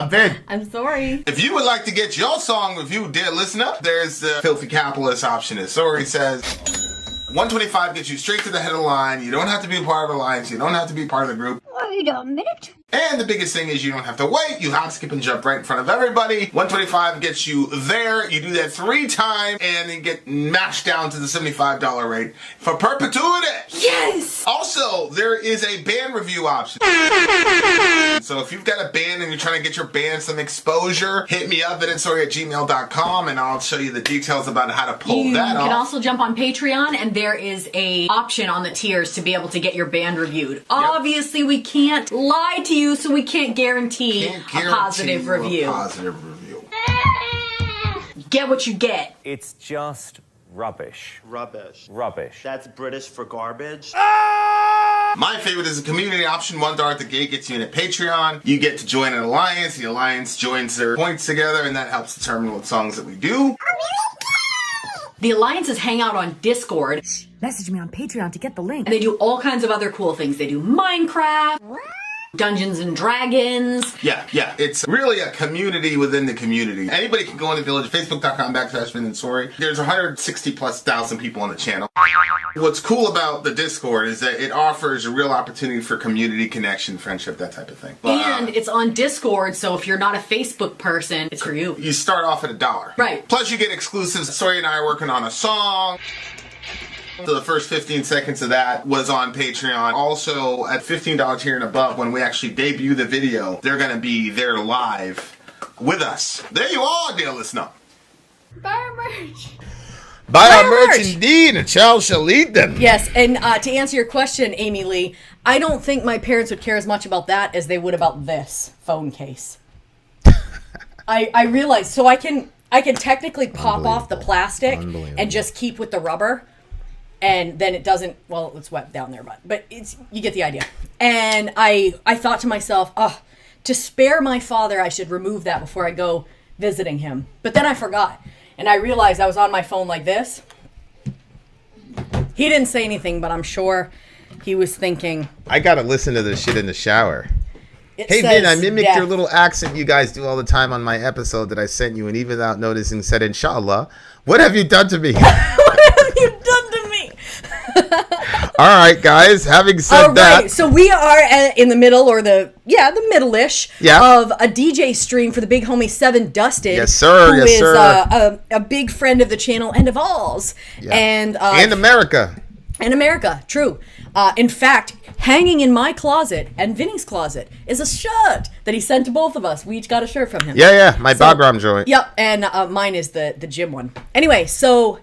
I'm Vin. I'm Sori. If you would like to get your song reviewed, dear listener, there's the filthy capitalist option. As Sori says, 125 gets you straight to the head of the line. You don't have to be a part of the alliance. You don't have to be part of the group. Wait a minute. And the biggest thing is you don't have to wait. You hop, skip, and jump right in front of everybody. 125 gets you there. You do that 3 times, and you get mashed down to the $75 rate for perpetuity. Yes! Also, there is a band review option. So if you've got a band and you're trying to get your band some exposure, hit me up at villageXchange@gmail.com, and I'll show you the details about how to pull that off. You can also jump on Patreon, and there is a option on the tiers to be able to get your band reviewed. Obviously, we can't lie to you, so we can't guarantee a positive review. Get what you get. It's just rubbish. Rubbish. Rubbish. That's British for garbage. My favorite is the community option. $1 at the gate gets you in at Patreon. You get to join an alliance. The alliance joins their points together, and that helps determine what songs that we do. The alliances hang out on Discord. Message me on Patreon to get the link. They do all kinds of other cool things. They do Minecraft, Dungeons and Dragons. Yeah. It's really a community within the community. Anybody can go in the village, facebook.com/Vin and Sori. There's 160,000+ people on the channel. What's cool about the Discord is that it offers a real opportunity for community connection, friendship, that type of thing. And it's on Discord, so if you're not a Facebook person, it's for you. You start off at $1. Right. Plus you get exclusives. Sori and I are working on a song. So the first 15 seconds of that was on Patreon. Also, at $15 here and above, when we actually debut the video, they're going to be there live with us. There you are, dear listener. Buy our merch. Buy our merch indeed, and child shall eat them. Yes, and to answer your question, Amy Lee, I don't think my parents would care as much about that as they would about this phone case. I realize, so I can technically pop off the plastic and just keep with the rubber. And then it doesn't, well, it's wet down there, but it's, you get the idea. And I thought to myself, to spare my father, I should remove that before I go visiting him. But then I forgot. And I realized I was on my phone like this. He didn't say anything, but I'm sure he was thinking. I gotta listen to this shit in the shower. Hey, Vin, I mimicked your little accent you guys do all the time on my episode that I sent you, and even without noticing said, Inshallah, what have you done to me? What have you done to me? All right, guys, having said that. So we are in the middle, or the middle-ish of a DJ stream for the big homie 7 Dusted. Yes, sir. Who is a big friend of the channel and of all's. Yeah. And America. And America, true. In fact, hanging in my closet and Vinny's closet is a shirt that he sent to both of us. We each got a shirt from him. Yeah, my Bagram joint. Yep, and mine is the gym one. Anyway, so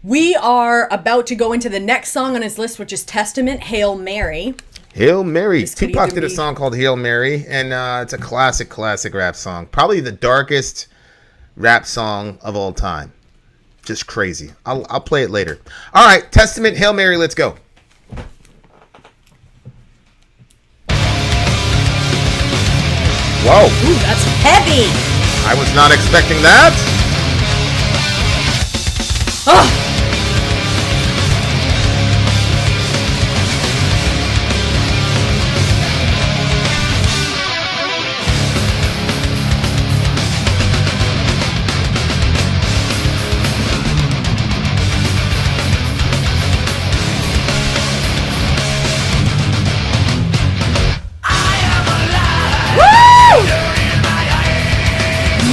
we are about to go into the next song on his list, which is Testament, Hail Mary. Hail Mary. Tupac did a song called Hail Mary, and it's a classic rap song. Probably the darkest rap song of all time. Just crazy. I'll play it later. All right, Testament, Hail Mary, let's go. Whoa. Ooh, that's heavy. I was not expecting that. Oh.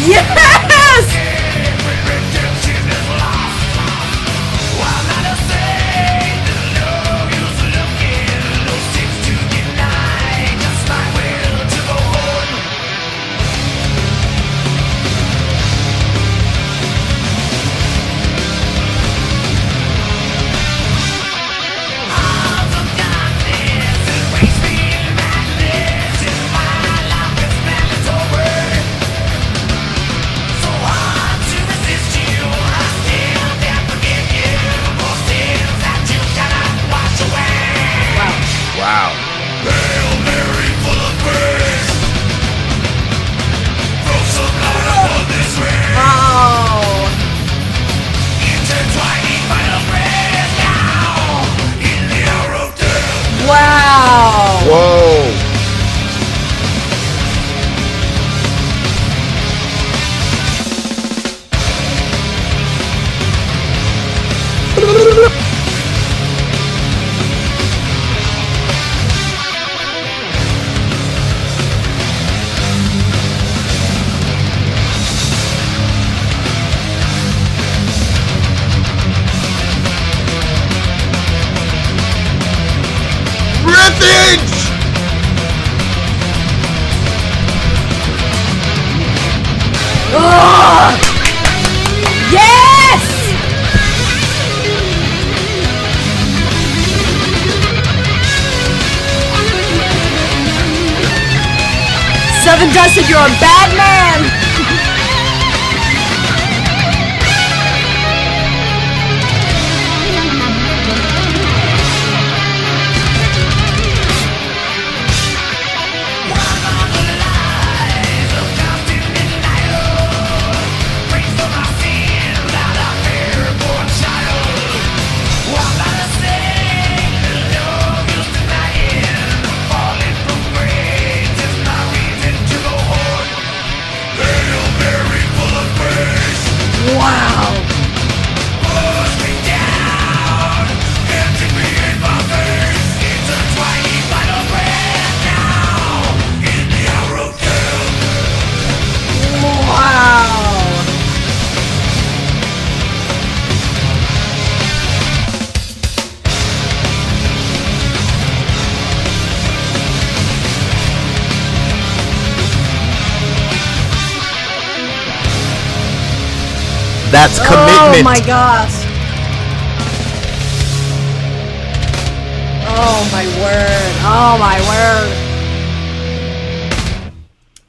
Yes! Oh! Yes! Seven Dusted, you're a bad man! Wow! Wow! That's commitment. Oh my gosh. Oh my word. Oh my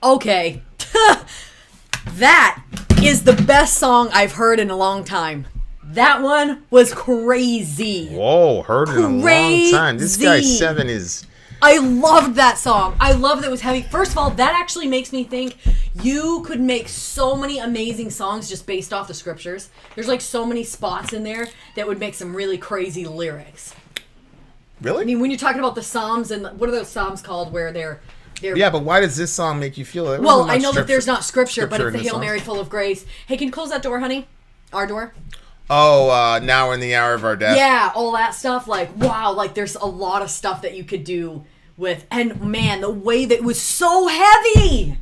word. Okay. That is the best song I've heard in a long time. That one was crazy. Whoa, heard it in a long time. This guy Seven is... I loved that song. I love that it was heavy. First of all, that actually makes me think you could make so many amazing songs just based off the scriptures. There's like so many spots in there that would make some really crazy lyrics. Really? I mean, when you're talking about the Psalms, and what are those Psalms called where they're Yeah, but why does this song make you feel it? Well, I know that there's not scripture, but it's the in Hail song. Mary full of grace. Hey, can you close that door, honey? Our door? Oh, now we're in the hour of our death. Yeah, all that stuff. Like, wow, like there's a lot of stuff that you could do with, and man, the way that it was so heavy.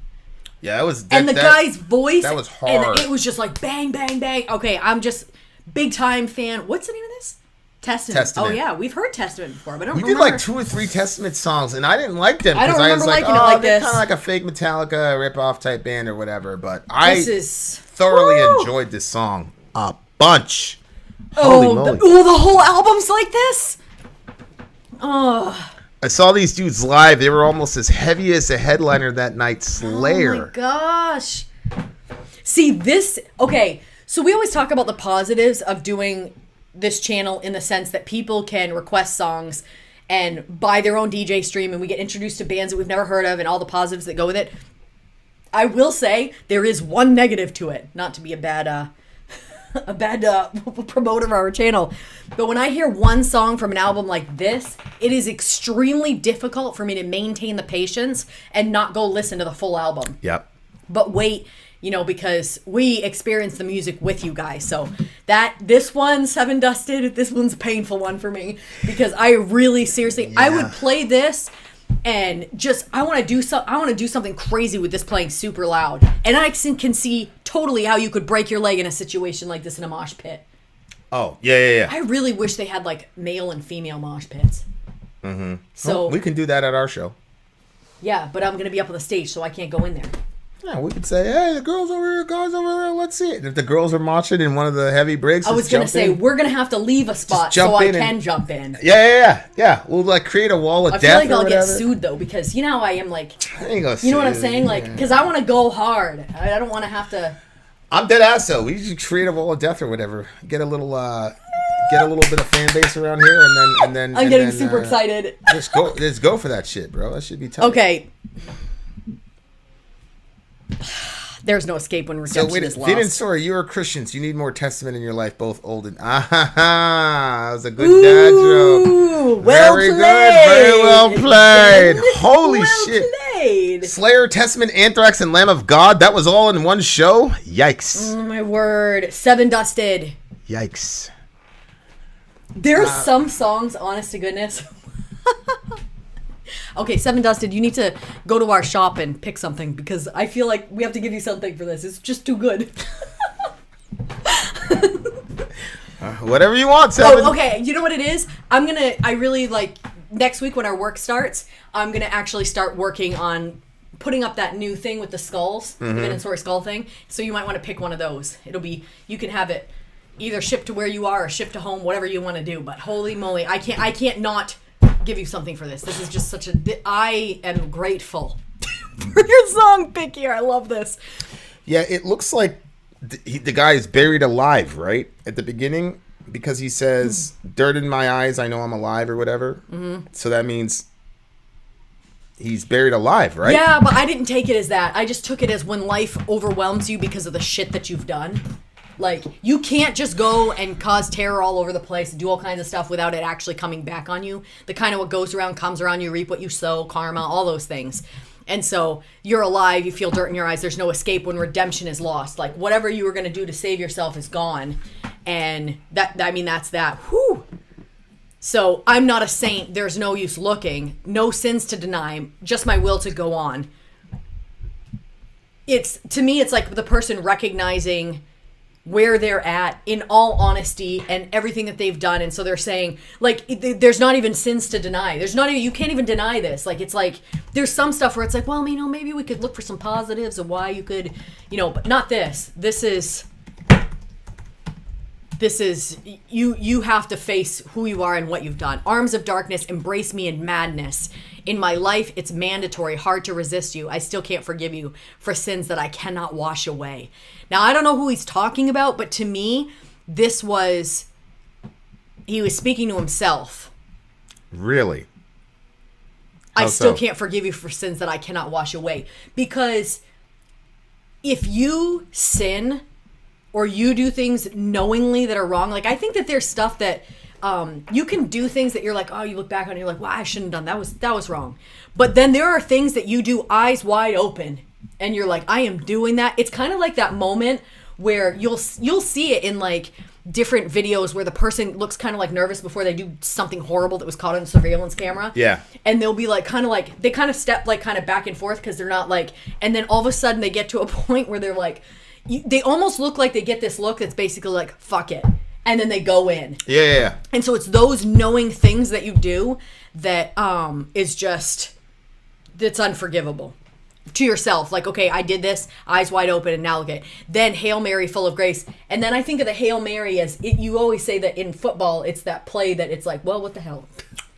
Yeah, it was. And the guy's voice. That was hard. And it was just like bang, bang, bang. Okay, I'm just big time fan. What's the name of this? Testament. Oh yeah, we've heard Testament before, but I don't remember. We did like 2 or 3 Testament songs, and I didn't like them. I don't remember liking it like they're this. kind of like a fake Metallica rip-off type band or whatever. But thoroughly enjoyed this song a bunch. Holy moly. The whole album's like this? Oh. I saw these dudes live. They were almost as heavy as the headliner that night, Slayer. Oh my gosh. See, this... Okay, so we always talk about the positives of doing this channel in the sense that people can request songs and buy their own DJ stream, and we get introduced to bands that we've never heard of and all the positives that go with it. I will say there is one negative to it. Not to be a bad promoter of our channel, but when I hear one song from an album like this, it is extremely difficult for me to maintain the patience and not go listen to the full album. Yep. But wait, because we experience the music with you guys. So this one, Seven Dusted, this one's a painful one for me because I really seriously, I would play this and just I want to do something crazy with this playing super loud, and I can see totally how you could break your leg in a situation like this in a mosh pit. Oh yeah. I really wish they had like male and female mosh pits. Mm-hmm. So we can do that at our show. Yeah, but I'm gonna be up on the stage, so I can't go in there. Yeah, we could say, hey, the girls over here, guys over there, let's see it. If the girls are moshing in one of the heavy breaks, I was going to say, we're going to have to leave a spot so I can jump in. Yeah. We'll, like, create a wall of death. I feel like I'll get sued, though, because you know how I am, like, you know what I'm saying? Like, because I want to go hard. I don't want to have to. I'm dead ass, though. We just create a wall of death or whatever. Get a little bit of fan base around here, and then. I'm getting super excited. Just go for that shit, bro. That should be tough. Okay. There's no escape when redemption is lost. Vin and Sori, you are Christians. You need more testament in your life, both old and... that was a good dad joke. Very good. Very well played. Holy shit. Played. Slayer, Testament, Anthrax, and Lamb of God. That was all in one show? Yikes. Oh, my word. Seven Dusted. Yikes. There's some songs, honest to goodness... Okay, Seven Dusted, you need to go to our shop and pick something because I feel like we have to give you something for this. It's just too good. Whatever you want, Seven. Oh, okay. You know what it is? I really like next week when our work starts, I'm going to actually start working on putting up that new thing with the skulls, the Vin and Sori skull thing. So you might want to pick one of those. You can have it either shipped to where you are or shipped to home, whatever you want to do. But holy moly, I can't not give you something for this. This is just I am grateful for your song pick here. I love this. Yeah, it looks like the guy is buried alive, right? At the beginning, because he says, dirt in my eyes, I know I'm alive, or whatever. Mm-hmm. So that means he's buried alive, right? Yeah, but I didn't take it as that. I just took it as when life overwhelms you because of the shit that you've done. Like, you can't just go and cause terror all over the place and do all kinds of stuff without it actually coming back on you. The kind of what goes around comes around, you reap what you sow, karma, all those things. And so you're alive, you feel dirt in your eyes, there's no escape when redemption is lost. Like, whatever you were going to do to save yourself is gone. And that's that. Whew. So I'm not a saint, there's no use looking, no sins to deny, just my will to go on. To me, it's like the person recognizing where they're at in all honesty and everything that they've done. And so they're saying, like, there's not even sins to deny. You can't even deny this. Like, it's like, there's some stuff where it's like, well, maybe we could look for some positives of why you could, but not this. This is, you have to face who you are and what you've done. Arms of darkness, embrace me in madness. In my life, it's mandatory, hard to resist you. I still can't forgive you for sins that I cannot wash away. Now, I don't know who he's talking about, but to me, he was speaking to himself. Really? I still can't forgive you for sins that I cannot wash away. Because if you sin or you do things knowingly that are wrong, like, I think that there's stuff that you can do things that you're like, oh, you look back on it and you're like, wow, I shouldn't have done that. That was wrong. But then there are things that you do eyes wide open and you're like, I am doing that. It's kind of like that moment where you'll see it in like different videos where the person looks kind of like nervous before they do something horrible that was caught on a surveillance camera. Yeah. And they'll be like, they kind of step like kind of back and forth because they're not like, and then all of a sudden they get to a point where they're like, they almost look like they get this look that's basically like, fuck it. And then they go in. Yeah. And so it's those knowing things that you do that is just, that's unforgivable to yourself. Like, okay, I did this, eyes wide open, and now look at it. Then Hail Mary, full of grace. And then I think of the Hail Mary as, you always say that in football, it's that play that it's like, well, what the hell?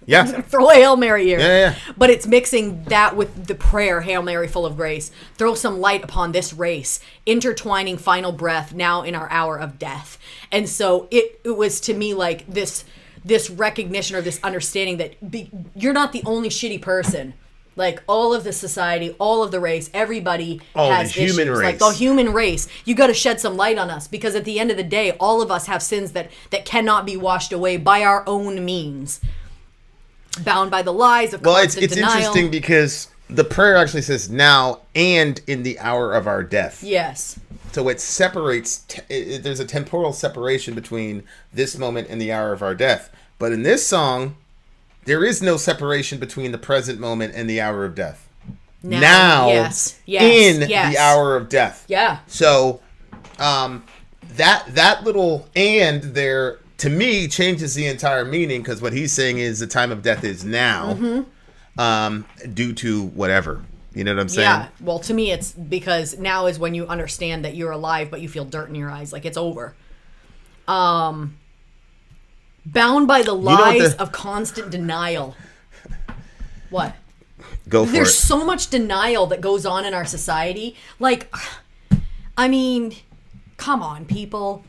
Yeah. I'm gonna throw a Hail Mary here. Yeah. But it's mixing that with the prayer, Hail Mary, full of grace. Throw some light upon this race, intertwining final breath now in our hour of death. And so it was to me like this recognition or this understanding that you're not the only shitty person. Like, all of the society, all of the race, everybody has issues. Race. Like, the human race. You got to shed some light on us, because at the end of the day, all of us have sins that cannot be washed away by our own means. Bound by the lies of constant denial. Well, it's interesting because the prayer actually says now and in the hour of our death. Yes. So it separates, there's a temporal separation between this moment and the hour of our death. But in this song, there is no separation between the present moment and the hour of death. Now yes, in the hour of death. Yeah. So that little and there, to me, changes the entire meaning, because what he's saying is the time of death is now, due to whatever. You know what I'm saying? Yeah. Well, to me, it's because now is when you understand that you're alive, but you feel dirt in your eyes, like it's over. Bound by the lies of constant denial. What? Go for it. There's so much denial that goes on in our society. Like, I mean, come on, people.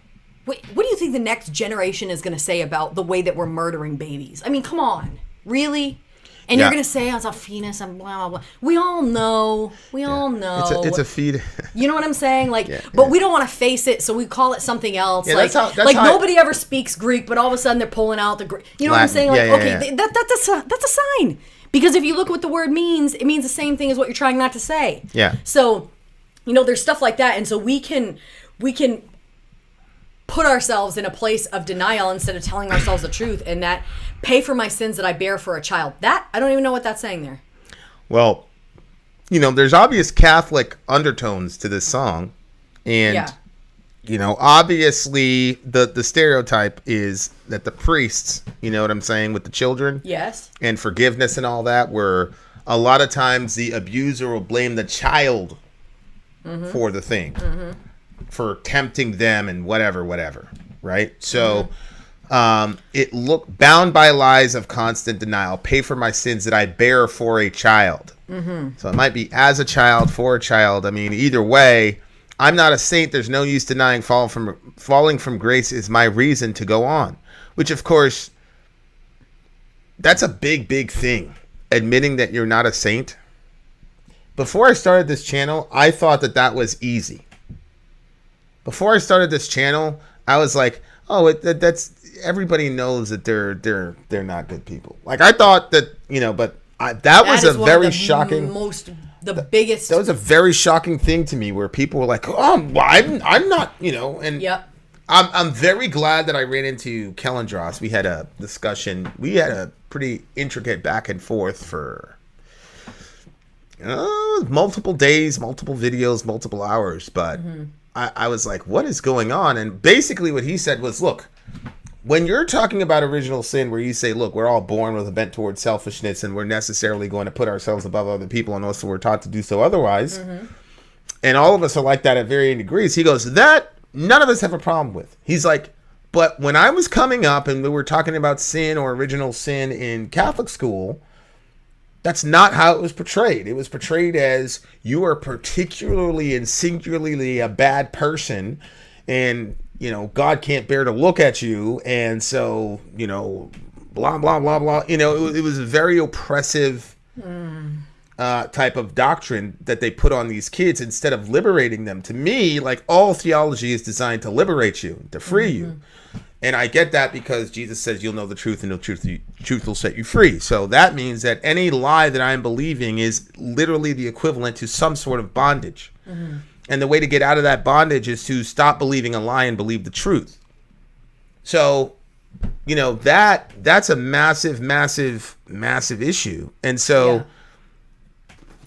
What do you think the next generation is going to say about the way that we're murdering babies? I mean, come on. Really? And you're going to say, oh, it's a fetus and blah, blah, blah. We all know. We all know. It's a feed. You know what I'm saying? Like, but we don't want to face it, so we call it something else. Yeah, like, that's how nobody ever speaks Greek, but all of a sudden they're pulling out the Greek. You know Latin. What I'm saying? Like, that's a sign. Because if you look at what the word means, it means the same thing as what you're trying not to say. Yeah. So, there's stuff like that. And so we can put ourselves in a place of denial instead of telling ourselves the truth, and that pay for my sins that I bear for a child. That, I don't even know what that's saying there. Well, there's obvious Catholic undertones to this song. And, obviously the stereotype is that the priests, you know what I'm saying, with the children. Yes. And forgiveness and all that were a lot of times the abuser will blame the child for the thing, for tempting them and whatever, right? So bound by lies of constant denial, pay for my sins that I bear for a child. So it might be as a child, for a child. I mean, either way, I'm not a saint. There's no use denying falling from grace is my reason to go on. Which, of course, that's a big thing. Admitting that you're not a saint. Before I started this channel, I thought that was easy. Before I started this channel, I was like, oh, that's everybody knows that they're not good people. Like, I thought that, but that was a very shocking, biggest. That was a very shocking thing to me, where people were like, oh, well, I'm not, and yep. I'm very glad that I ran into Kellendros. We had a discussion. We had a pretty intricate back and forth for multiple days, multiple videos, multiple hours. But I was like, what is going on? And basically what he said was, look, when you're talking about original sin, where you say, look, we're all born with a bent towards selfishness and we're necessarily going to put ourselves above other people unless we're taught to do so otherwise. And all of us are like that at varying degrees. He goes, that none of us have a problem with. He's like, but when I was coming up and we were talking about sin or original sin in Catholic school, that's not how it was portrayed. It was portrayed as you are particularly and singularly a bad person, and God can't bear to look at you, and so blah blah blah blah. It was a very oppressive type of doctrine that they put on these kids instead of liberating them. To me, like, all theology is designed to liberate you, to free you. And I get that because Jesus says you'll know the truth and the truth will set you free. So that means that any lie that I'm believing is literally the equivalent to some sort of bondage. And the way to get out of that bondage is to stop believing a lie and believe the truth. So, that's a massive issue. And so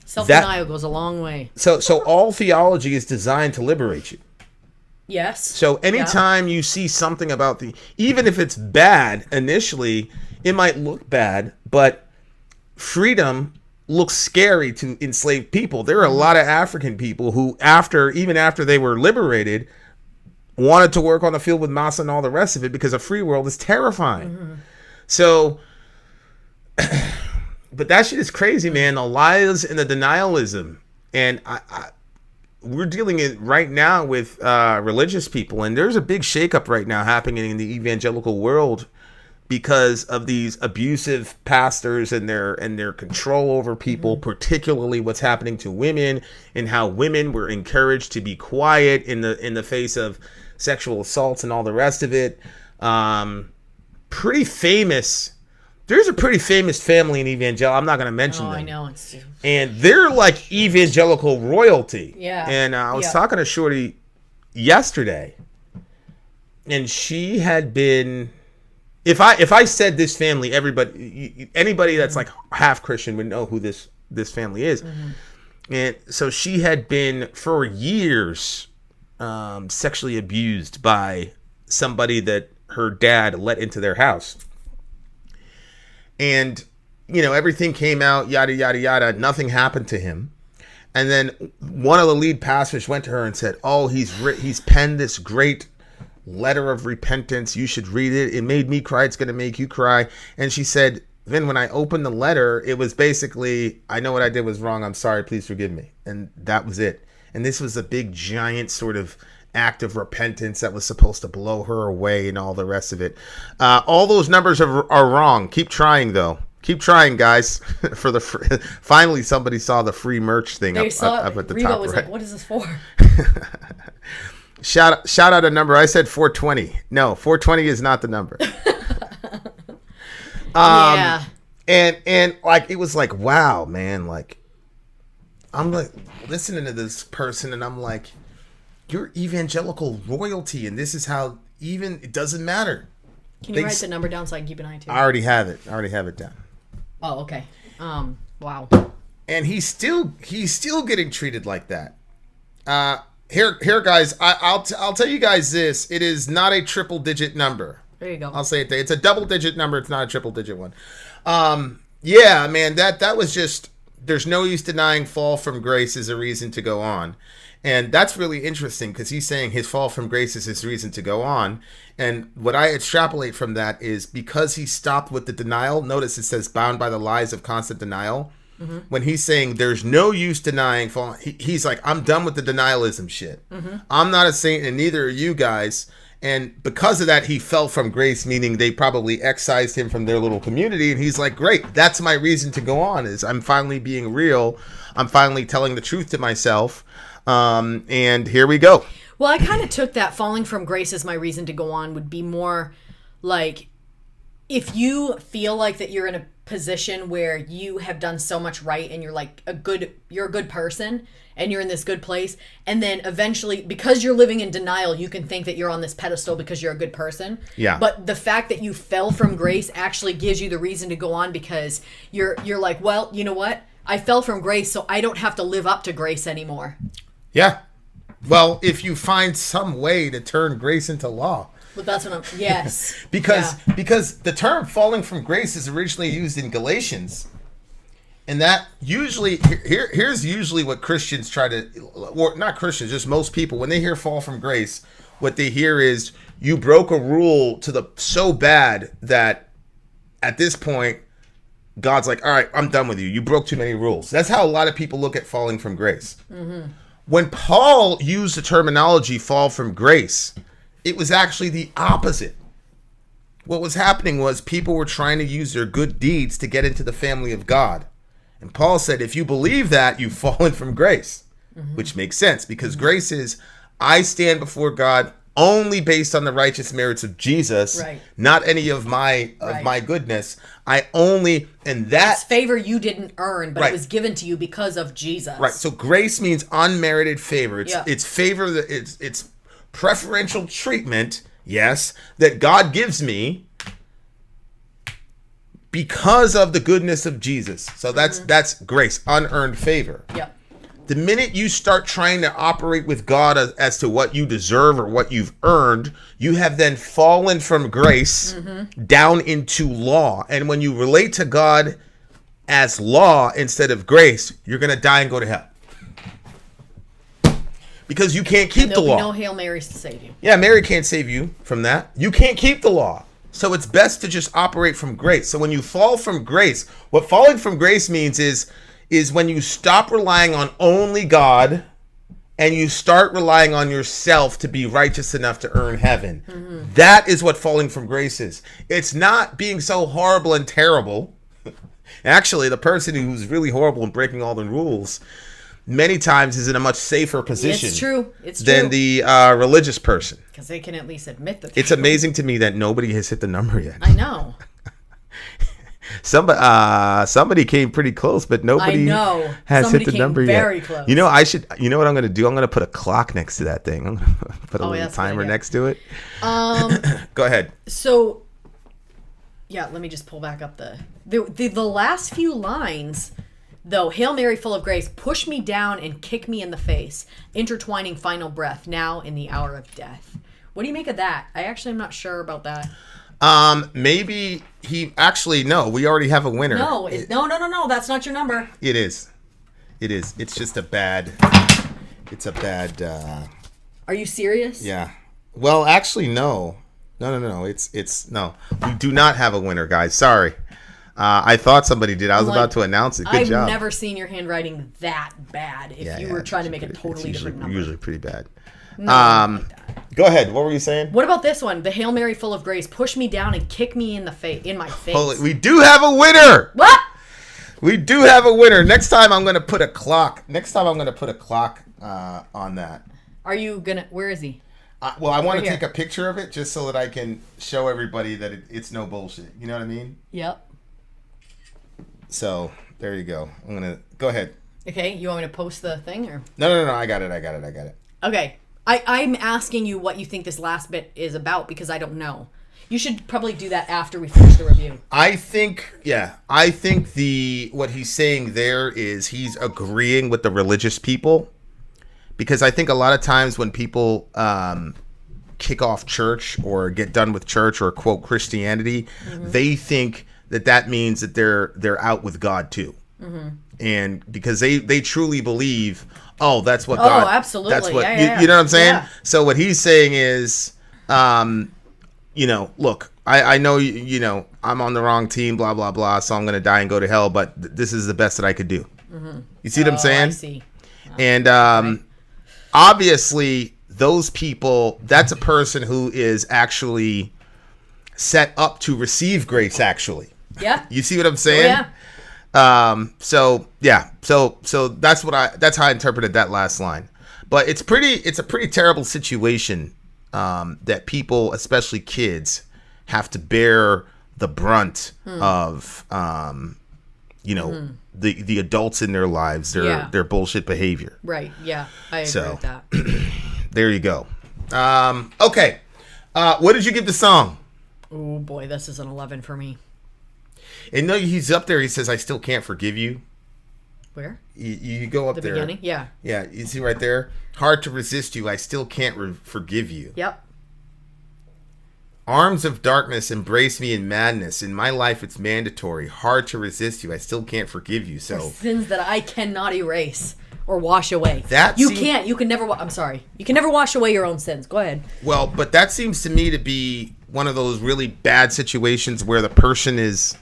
self-denial goes a long way. So all theology is designed to liberate you. Yes. So anytime you see something about even if it's bad initially, it might look bad, but freedom looks scary to enslaved people. There are a lot of African people who, even after they were liberated, wanted to work on the field with massa and all the rest of it, because a free world is terrifying. So, but that shit is crazy, man. The lies and the denialism. And we're dealing right now with religious people, and there's a big shakeup right now happening in the evangelical world because of these abusive pastors and their control over people, particularly what's happening to women, and how women were encouraged to be quiet in the face of sexual assaults and all the rest of it. Pretty famous. There's a pretty famous family in evangelical. I'm not going to mention them. I know. And they're like evangelical royalty. Yeah. And I was talking to Shorty yesterday, and she had been. If I said this family, anybody that's like half Christian would know who this family is. And so she had been for years sexually abused by somebody that her dad let into their house. And, everything came out, yada, yada, yada. Nothing happened to him. And then one of the lead pastors went to her and said, oh, he's penned this great letter of repentance. You should read it. It made me cry. It's going to make you cry. And she said, Vin, when I opened the letter, it was basically, I know what I did was wrong. I'm sorry. Please forgive me. And that was it. And this was a big, giant sort of act of repentance that was supposed to blow her away and all the rest of it. All those numbers are wrong. Keep trying, though. Keep trying, guys. For the finally, somebody saw the free merch thing up at the Reba top. was right? like, "What is this for?" Shout out a number. I said 420. No, 420 is not the number. Yeah. And like, it was like, wow, man. Like, I'm like listening to this person, and I'm like, you're evangelical royalty, and this is how it doesn't matter. Can you write the number down so I can keep an eye too? I already have it down. Oh, okay. Wow. And he's still getting treated like that. Here, guys. I'll tell you guys this. It is not a triple digit number. There you go. I'll say it there. It's a double digit number. It's not a triple digit one. Yeah, man. That was just there's no use denying fall from grace is a reason to go on. And that's really interesting because he's saying his fall from grace is his reason to go on. And what I extrapolate from that is because he stopped with the denial. Notice it says bound by the lies of constant denial. Mm-hmm. When he's saying there's no use denying fall, he's like, I'm done with the denialism shit. Mm-hmm. I'm not a saint and neither are you guys. And because of that, he fell from grace, meaning they probably excised him from their little community. And he's like, great, that's my reason to go on, is I'm finally being real. I'm finally telling the truth to myself. And here we go. Well, I kind of took that falling from grace as my reason to go on would be more like if you feel like that you're in a position where you have done so much right and you're like you're a good person and you're in this good place, and then eventually because you're living in denial you can think that you're on this pedestal because you're a good person. Yeah. But the fact that you fell from grace actually gives you the reason to go on because you're like, well, you know what? I fell from grace, so I don't have to live up to grace anymore. Yeah. Well, if you find some way to turn grace into law. But that's what yes. because the term falling from grace is originally used in Galatians. And that usually, here's usually what Christians try to, or not Christians, just most people, when they hear fall from grace, what they hear is you broke a rule so bad that at this point, God's like, all right, I'm done with you. You broke too many rules. That's how a lot of people look at falling from grace. Mm-hmm. When Paul used the terminology fall from grace, it was actually the opposite. What was happening was people were trying to use their good deeds to get into the family of God. And Paul said, if you believe that, you've fallen from grace, which makes sense because grace is, I stand before God only based on the righteous merits of Jesus, right. Not any of my goodness. I only, and that's favor you didn't earn, but right. It was given to you because of Jesus. Right. So grace means unmerited favor. It's favor that it's preferential treatment, yes, that God gives me because of the goodness of Jesus. So that's grace, unearned favor. Yep. The minute you start trying to operate with God as to what you deserve or what you've earned, you have then fallen from grace down into law. And when you relate to God as law instead of grace, you're going to die and go to hell. Because you can't keep the law. There'll be no Hail Marys to save you. Yeah, Mary can't save you from that. You can't keep the law. So it's best to just operate from grace. So when you fall from grace, what falling from grace means is when you stop relying on only God and you start relying on yourself to be righteous enough to earn heaven. Mm-hmm. That is what falling from grace is. It's not being so horrible and terrible. Actually, the person who's really horrible and breaking all the rules many times is in a much safer position. It's true. Than the religious person. Because they can at least admit that. It's amazing to me that nobody has hit the number yet. I know. Somebody came pretty close, but nobody has hit the number yet. Very close. You know, you know what I'm going to do? I'm going to put a clock next to that thing. I'm going to put a little timer next to it. Go ahead. So, yeah, let me just pull back up the last few lines. Though, Hail Mary, full of grace, push me down and kick me in the face, intertwining final breath, now in the hour of death. What do you make of that? I actually am not sure about that. Maybe no, we already have a winner. No, that's not your number. It is. It's just a bad, Are you serious? Yeah. Well, actually, no. No. No. We do not have a winner, guys. Sorry. I thought somebody did. I was about to announce it. Good job. I've never seen your handwriting that bad. If you were trying to make a totally different number. Usually pretty bad. No, like that. Go ahead. What were you saying? What about this one? The Hail Mary, full of grace, push me down and kick me in my face. We do have a winner. What? We do have a winner. Next time I'm going to put a clock. On that. Are you gonna? Where is he? Well, I want to take a picture of it just so that I can show everybody that it's no bullshit. You know what I mean? Yep. So there you go. I'm gonna go ahead. Okay, you want me to post the thing or? No. I got it. Okay, I'm asking you what you think this last bit is about because I don't know. You should probably do that after we finish the review. I think what he's saying there is he's agreeing with the religious people, because I think a lot of times when people kick off church or get done with church or quote Christianity, they think that means that they're out with God too. And because they truly believe, oh, that's what God. Absolutely. That's what Yeah. you know what I'm saying. Yeah. So what he's saying is, look, I know I'm on the wrong team, blah blah blah. So I'm gonna die and go to hell. But this is the best that I could do. You see what I'm saying? I see. And obviously, those people, that's a person who is actually set up to receive grace. Actually, Yeah. you see what I'm saying? Yeah. So that's how I interpreted that last line. But it's a pretty terrible situation that people, especially kids, have to bear the brunt of the adults in their lives, their bullshit behavior. Right. Yeah. I agree with that. There you go. Okay. What did you give the song? Oh boy, this is an 11 for me. And no, he's up there. He says, "I still can't forgive you." Where? You go up The there. beginning? Yeah. Yeah, you see right there? Hard to resist you. I still can't forgive you. Yep. Arms of darkness embrace me in madness. In my life, it's mandatory. Hard to resist you. I still can't forgive you. So Sins that I cannot erase or wash away. You can never. I'm sorry. You can never wash away your own sins. Go ahead. well, but that seems to me to be one of those really bad situations where the person is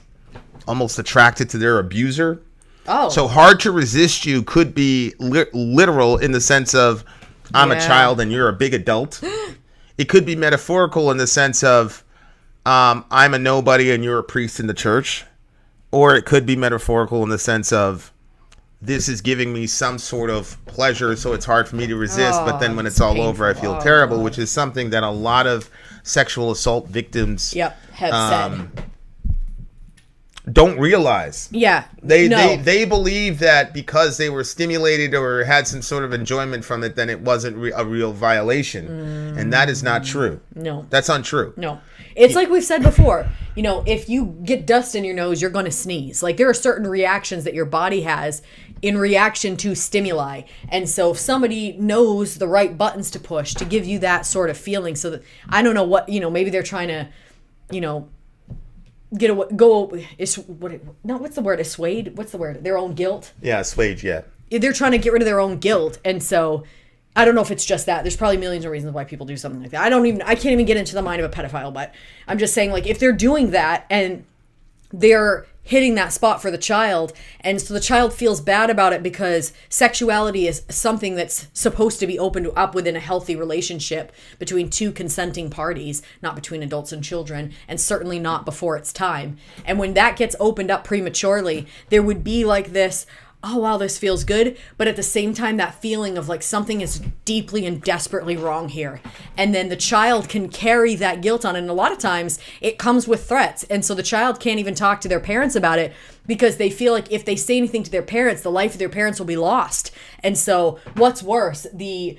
almost attracted to their abuser. Oh. So hard to resist you could be literal in the sense of I'm a child and you're a big adult. It could be metaphorical in the sense of I'm a nobody and you're a priest in the church. Or it could be metaphorical in the sense of this is giving me some sort of pleasure, so it's hard for me to resist. But then when it's all over, I feel terrible, which is something that a lot of sexual assault victims have said. Don't realize. Yeah. They believe that because they were stimulated or had some sort of enjoyment from it, then it wasn't a real violation. And that is not true. No. That's untrue. No. It's like we've said before, if you get dust in your nose, you're going to sneeze. Like there are certain reactions that your body has in reaction to stimuli. And so if somebody knows the right buttons to push to give you that sort of feeling, so that, I don't know what, maybe they're trying to, get away, what's the word? Assuade? What's the word? Their own guilt? Yeah, assuage, yeah. They're trying to get rid of their own guilt. And so I don't know if it's just that. There's probably millions of reasons why people do something like that. I can't even get into the mind of a pedophile, but I'm just saying, like, if they're doing that and they're hitting that spot for the child, and so the child feels bad about it because sexuality is something that's supposed to be opened up within a healthy relationship between two consenting parties, not between adults and children, and certainly not before it's time. And when that gets opened up prematurely, there would be like this, oh wow, this feels good, but at the same time that feeling of like something is deeply and desperately wrong here. And then the child can carry that guilt on, and a lot of times it comes with threats, and so the child can't even talk to their parents about it because they feel like if they say anything to their parents, the life of their parents will be lost. And so what's worse, the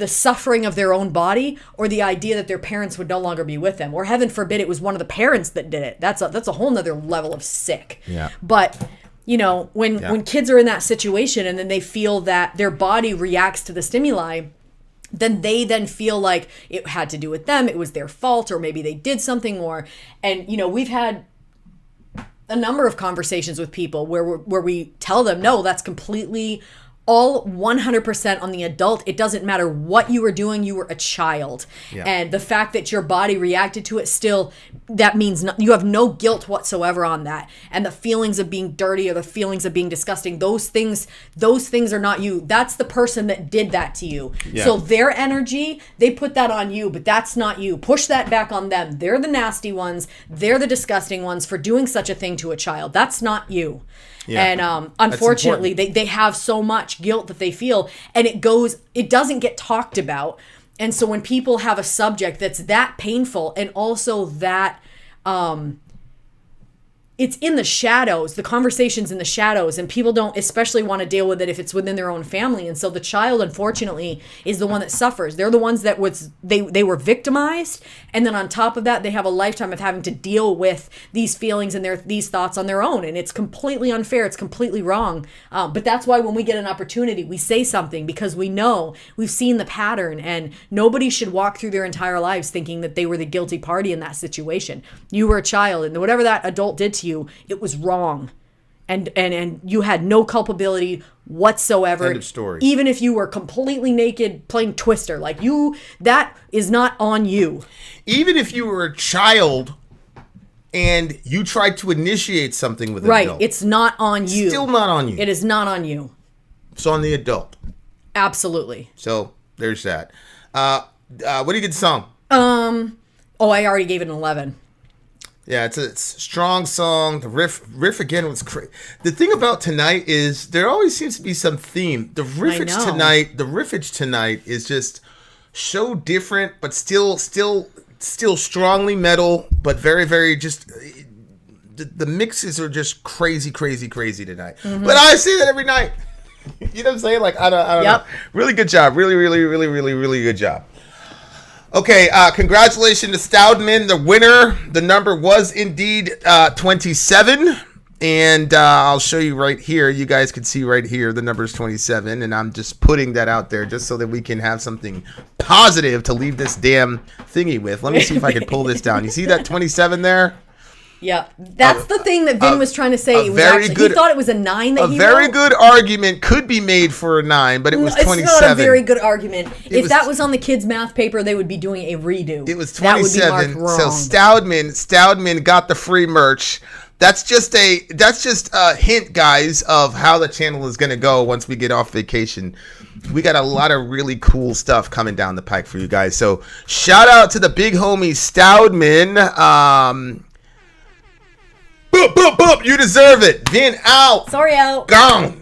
suffering of their own body, or the idea that their parents would no longer be with them, or heaven forbid it was one of the parents that did it. That's a whole nother level of sick. Yeah. But when kids are in that situation and then they feel that their body reacts to the stimuli, then they feel like it had to do with them, it was their fault, or maybe they did something, and we've had a number of conversations with people where we tell them, no, that's completely all 100% on the adult. It doesn't matter what you were doing, you were a child. Yeah. And the fact that your body reacted to it still, that means you have no guilt whatsoever on that. And the feelings of being dirty or the feelings of being disgusting, those things are not you. That's the person that did that to you. Yeah. So their energy, they put that on you, but that's not you. Push that back on them. They're the nasty ones. They're the disgusting ones for doing such a thing to a child. That's not you. Yeah. And unfortunately, they have so much guilt that they feel, and it doesn't get talked about. And so when people have a subject that's that painful and also that it's in the shadows, the conversation's in the shadows, and people don't especially want to deal with it if it's within their own family. And so the child, unfortunately, is the one that suffers. They're the ones that they were victimized, and then on top of that, they have a lifetime of having to deal with these feelings and these thoughts on their own. And it's completely unfair. It's completely wrong. But that's why when we get an opportunity, we say something, because we know we've seen the pattern, and nobody should walk through their entire lives thinking that they were the guilty party in that situation. You were a child, and whatever that adult did to you, it was wrong. and you had no culpability whatsoever. End of story. Even if you were completely naked playing Twister, like that is not on you. Even if you were a child and you tried to initiate something with an adult. It's not on you. Still not on you. It is not on you. It's on the adult. Absolutely. So there's that. What do you get the song? I already gave it an 11. Yeah, it's a strong song. The riff again was crazy. The thing about tonight is there always seems to be some theme. The riffage tonight is just so different, but still strongly metal, but very, very just. The mixes are just crazy tonight. Mm-hmm. But I say that every night. You know what I'm saying? Like I don't know. Really good job. Really good job. Okay, congratulations to Stoudman, the winner. The number was indeed 27, and I'll show you right here. You guys can see right here the number is 27, and I'm just putting that out there just so that we can have something positive to leave this damn thingy with. Let me see if I can pull this down. You see that 27 there? Yeah, that's the thing that Vin was trying to say. He thought it was a 9 that he A very wrote. good argument could be made for a 9, but it was 27. It's not a very good argument. If that was on the kids' math paper, they would be doing a redo. It was 27. That would be marked wrong. So Stoudman got the free merch. That's just a hint, guys, of how the channel is going to go once we get off vacation. We got a lot of really cool stuff coming down the pike for you guys. So shout out to the big homie Stoudman. Boop, boop, boop. You deserve it. Vin out. Sorry, out. Gone.